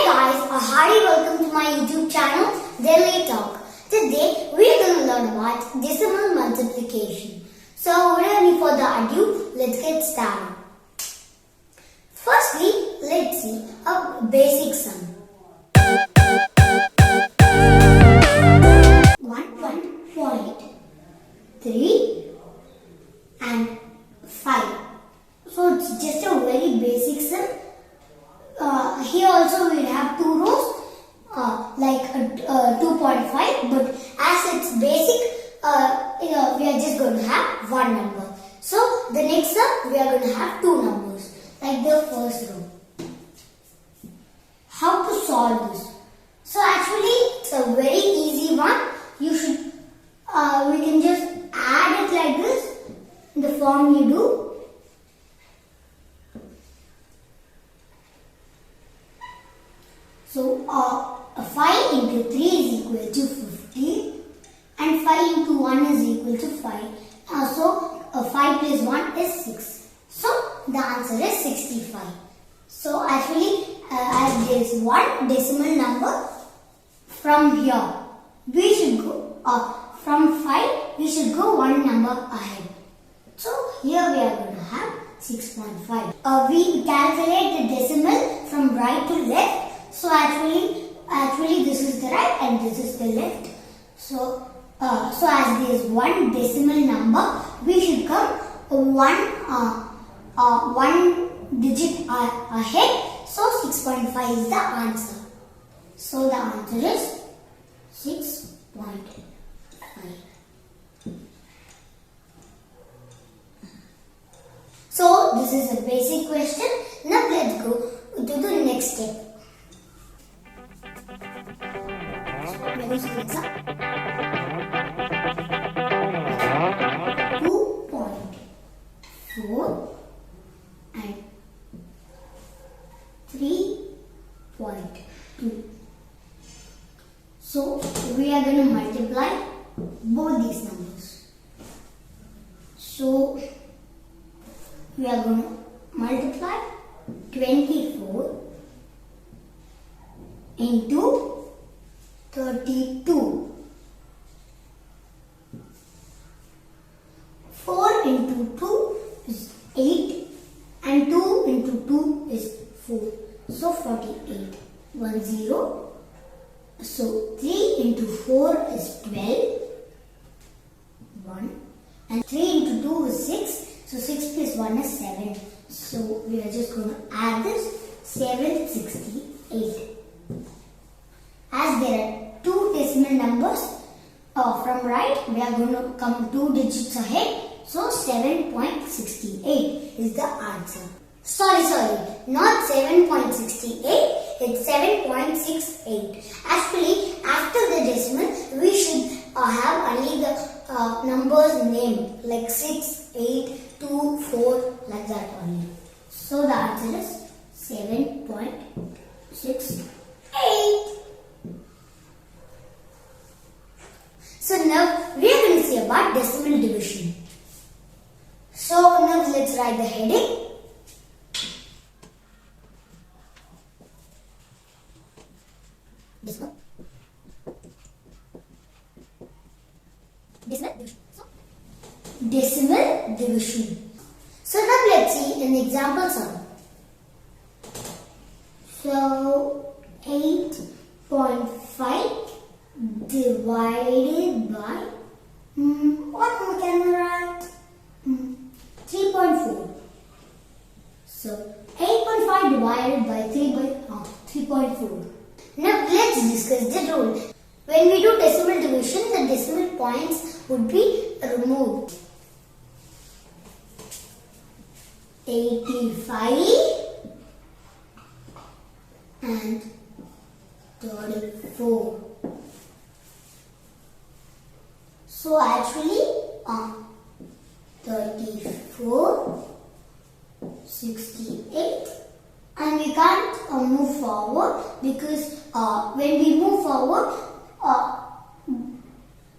guys, a hearty welcome to my YouTube channel, Daily Talk. Today we are going to learn about decimal multiplication. So without any further ado, let's get started. Firstly, let's see a basic sum. 1.3 and 5. So it's just a very basic sum. Here also we have two rows like 2.5, but as it's basic, we are just going to have one number. So the next sum we are going to have two numbers like the first row. How to solve this? So actually it's a very easy one. You should we can just add it like this in the form you do. So 5 into 3 is equal to 50 and 5 into 1 is equal to 5. So 5 plus 1 is 6. So the answer is 65. So actually as there is one decimal number from here, we should go from 5 we should go one number ahead. So here we are going to have 6.5. We calculate the decimal from right to left. So actually this is the right and this is the left. So as there is one decimal number, we should come one digit ahead. So 6.5 is the answer. So the answer is 6.5. So this is a basic question. Now let's go to the next step. Let me see this up. 2.4 and 3.2. So we are going to multiply both these numbers. So we are going to multiply 24 into 32. 4 into 2 is 8 and 2 into 2 is 4. So 48. 1 0. So 3 into 4 is 12. 1. And 3 into 2 is 6. So 6 plus 1 is 7. So we are just going to add this. 768. As there are two decimal numbers from right, we are going to come 2 digits ahead. So 7.68 is the answer. Sorry, not 7.68, it's 7.68. Actually, after the decimal, we should have only the numbers named like 6, 8, 2, 4, like that only. So the answer is 7.68. So now we are going to see about decimal division. So now let's write the heading. Decimal division. So now let's see an example sum. So 8.5 divided by what more can I write? 3.4. So 8.5 divided by 3.4. Now let's discuss the rule. When we do decimal division, the decimal points would be removed. 85 and 34. So actually 34, 68, and we can't move forward because when we move forward,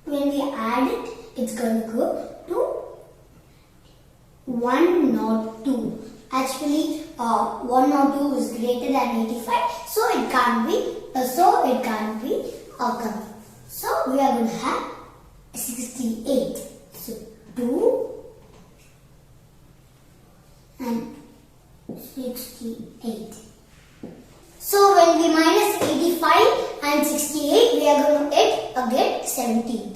when we add it, it's going to go to 102. Actually, 1 or 2 is greater than 85, so it can't be. So we are going to have 68. So 2 and 68. So when we minus 85 and 68, we are going to get 17.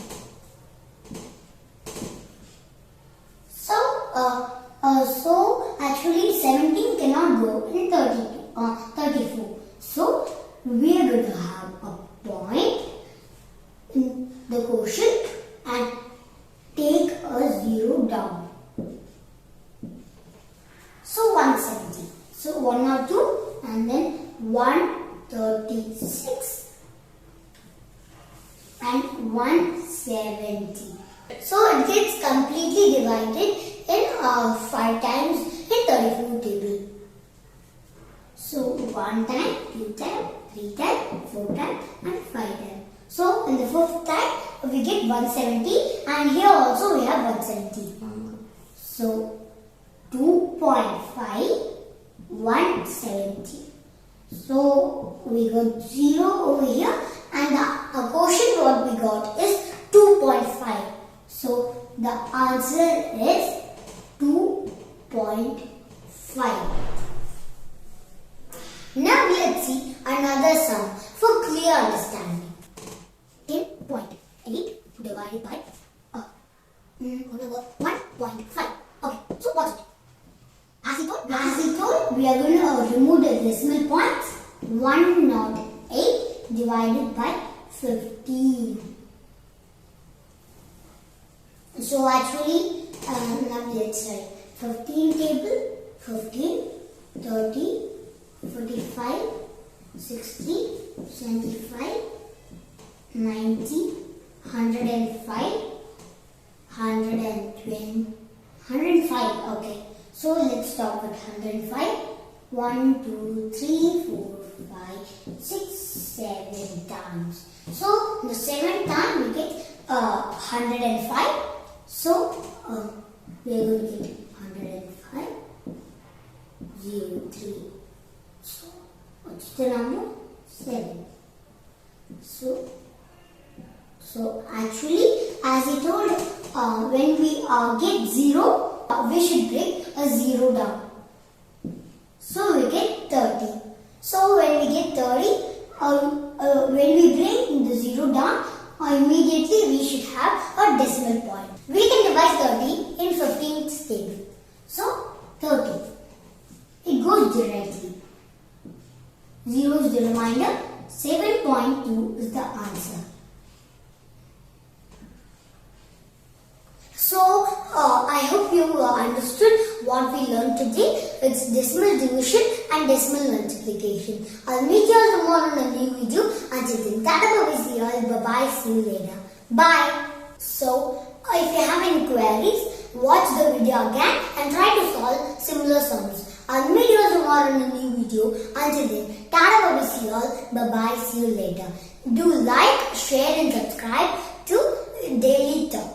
So actually 17 cannot go in 34. So we are going to have a point in the quotient and take a 0 down. So 170. So 1 or 2 and then 136 and 170. So it gets completely divided in 5 times in 34 table. So 1 time, 2 time, 3 time, 4 time and 5 time. So in the 5th time we get 170 and here also we have 170. So 2.5, 170. So we got 0 over here and the quotient what we got is 2.5. So the answer is 2.5. Now let's see another sum for clear understanding. 10.8 divided by 1.5. Okay, so what's it? As he told, we are going to remove the decimal points. 108 divided by 15. So actually, now let's write 15 table, 15, 30, 45, 60, 75, 90, 105, 120, 105. Okay. So let's start with 105. 1, 2, 3, 4, 5, 6, 7 times. So the 7th time we get 105. So we are going to get 105, 0, 3. So what's the number? 7. So actually, as he told, when we get 0, we should break a 0 down. So we get 30. So when we get 30, when we bring the 0 down, immediately we should have a decimal point. We can divide 30 in 15th table. So 30. It goes directly. 0 is the remainder. 7.2 is the answer. So, I hope you understood what we learned today. It's decimal division and decimal multiplication. I'll meet you all tomorrow in a new video. Until then, tata, see you all. Bye-bye. See you later. Bye. So, if you have any queries, watch the video again and try to solve similar sums. I'll meet you all tomorrow in a new video. Until then, tata, see you all. Bye-bye. See you later. Do like, share and subscribe to Daily Talk.